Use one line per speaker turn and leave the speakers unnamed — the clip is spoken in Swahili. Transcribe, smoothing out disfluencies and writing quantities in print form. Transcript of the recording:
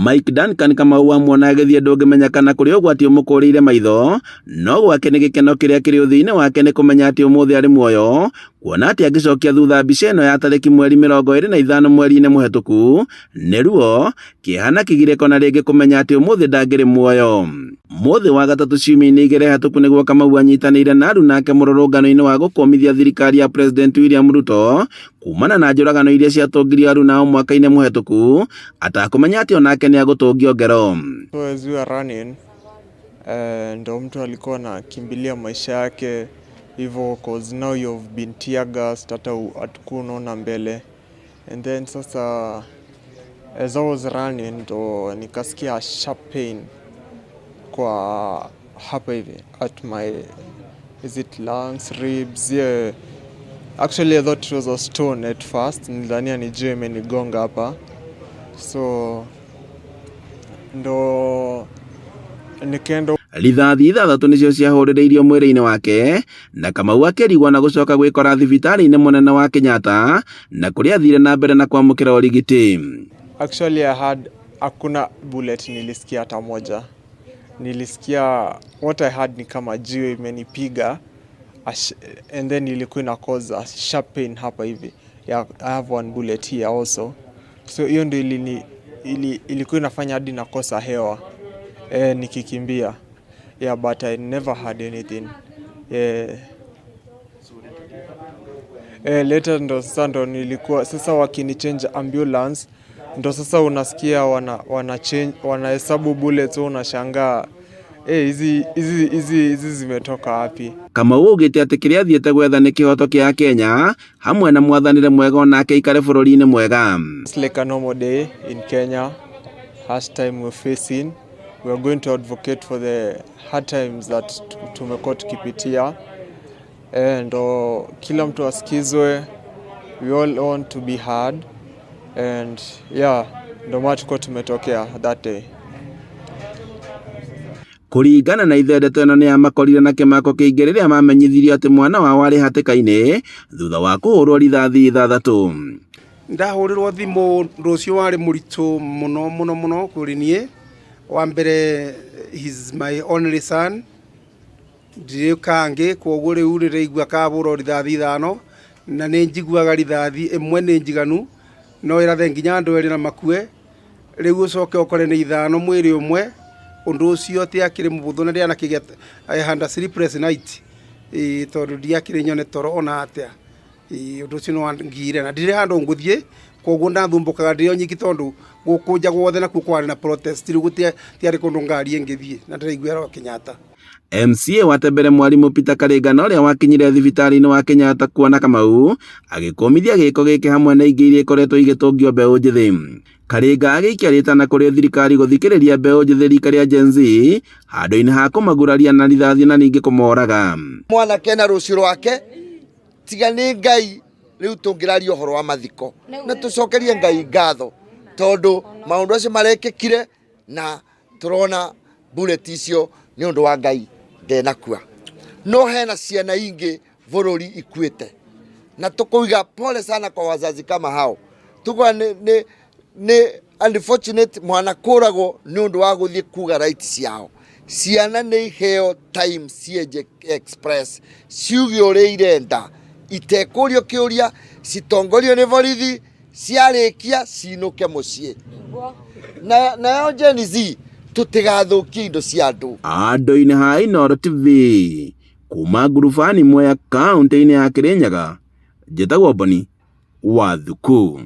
Mike Duncan Kamau amwona agithie ndũngĩmenyekana kũrĩ ũgwati ũmũkũrĩire maitho, no gwake nĩ gĩkeno kĩrĩa kĩrĩ ũthĩinĩ wake nĩ kũmenya atĩ ũmũthĩ arĩ muoyo, kuona atĩ angĩcokia thutha mbica ĩno ya tarĩki mweri 25 mweri-inĩ mũhetũku, nĩ ruo kĩeha na kĩgirĩko na rĩngĩ kũmenya atĩ ũmũthĩ ndangĩrĩ muoyo. Mũthĩ wa gatatũ ciumia-inĩ igĩrĩ hetũku nĩguo Kamau anyitanĩire na aruna ake mũrũrũngano-inĩ wa gũkũmithia thirikari ya President William Ruto kumana na njũragano iria ciatongirie aruna ao mwaka-inĩ mũhetũku, atakũmenya atĩ onake nĩ agũtũngio ngero.
So as we are running, ndo mtu alikuwa anakimbilia maisha yake hivyo, cause now you've been tear gassed, hata hatukuwa unaona mbele. And then sasa as I was running ndo nikasikia sharp pain kwa hapa hivi at my, is it lungs, ribs? Yeah, actually I thought it was a stone at first, nilidhania ni jiwe imenigonga hapa, so ndo nikaenda.
Rithathi ithathatũ nĩcio ciahũrĩrĩirio mwĩrĩ-inĩ wake, na Kamau akĩrigwo na gũcoka gwĩkora thibitarĩ-inĩ mũnene wa Kenyatta, na kũrĩa athire na mbere na kwamũkĩra ũrigiti.
Actually I had hakuna bullet nilisikia hata moja. Nilisikia what I had ni kama jiwe imenipiga, and then ilikuwa ina cause a sharp pain hapa hivi. Yeah, I have one bullet here also. So hiyo ndio ilikuwa inafanya hadi nakosa hewa nikikimbia. Yeah, but I never had anything. Later ndo sasa ndo nilikuwa sasa wakinichange ambulance, ndo sasa unasikia wanahesabu bullets, unashangaa hizi zimetoka wapi?
Kamau ugĩte atĩ kĩrĩa athiĩte gwetha nĩ kĩhoto kĩa Kenya hamwe na mwathanĩre mwega onake ikare bũrũri-inĩ mwega.
It's like a normal day in Kenya. Hard time we're facing. We are going to advocate for the hard times that tumekuwa tukipitia, and kila mtu asikizwe. We all want to be heard, and yeah, ndo maana tuko tumetokea that day.
Kũringana na ithe ndeto ĩno nĩ amakorire na kĩmako kĩingĩ rĩrĩa mamenyithirio atĩ mwana wao arĩ hatĩka-inĩ thutha wa kũhũrwo rithathi ithathatũ.
Ndahũrĩrwo thimũ rũciũ warĩ mũritũ mũno kũrĩ niĩ. Wa mbere, he's my only son. Ndirĩ kangĩ, koguo rĩu rĩraigua kabũrwo rithathi ithano, na nĩ njiguaga rithathi ĩmwe nĩ njiganu, no ĩrathe nginya andũ erĩ na makue. Rĩu ũcoke ũkore nĩ ithano mwĩrĩ ũmwe, ũndũ ũcio ti akĩrĩ mũhũthũ, na ndianakĩgĩa I had a sleepless night, tondũ ndiakĩrĩ nyone toro ona atĩa. Ũndũ ũcio nĩ wangire, na ndirĩ handũ ngũthiĩ, koguo ndathumbũkaga ndĩ o nyiki, tondũ gũkũ nja guothe nakuo kwarĩ na protest, rĩu gũtiarĩ kũndũ ngari ĩngĩthiĩ, na ndĩraigua Kenyatta.
MCA wa Tembere Mwarimũ Peter Karĩngano ũrĩa wakinyire thibitarĩ-inĩ wa Kenyatta kuona Kamau agĩkũmithia gĩko gĩkĩ hamwe na ingĩ iria ikoretwo igĩtũngio mbeũ njĩthĩ. Karĩnga agĩikia rĩtana kũrĩ thirikari gũthikĩrĩria mbeũ njĩthĩ rika rĩa Gen Z handũ-inĩ ha kũmaguraria na rithathi na ningĩ kũmoraga.
Mwanake na rũciũ rwake tiga nĩ Ngai, rĩu tũngĩraria ũhoro wa mathiko na tũcokerie Ngai ngatho, tondũ maũndũ acio marekĩkire na tũrona bullet icio nĩ ũndũ wa Ngai ndenakua. No hena ciana ingĩ bũrũri ikuĩte, na tũkũiga pole sana kwa wazazi kama hao. Tuga nĩ unfortunate mwana kũragwo nĩ ũndũ wa gũthiĩ kuga rights ciao. Ciana nĩ iheo time cienje express, ciuge ũrĩa irenda, itekũrio kĩũria, citongorio nĩ borithi, ciarĩkia ciinũke mũciĩ. Nayo Gen Z tũtigathũkie indo cia andũ.
Andũ-inĩ ha Inooro TV kuma ngurubani Mwea kaunti-inĩ ya Kirinyaga, njĩtagwo Boni Wathuku.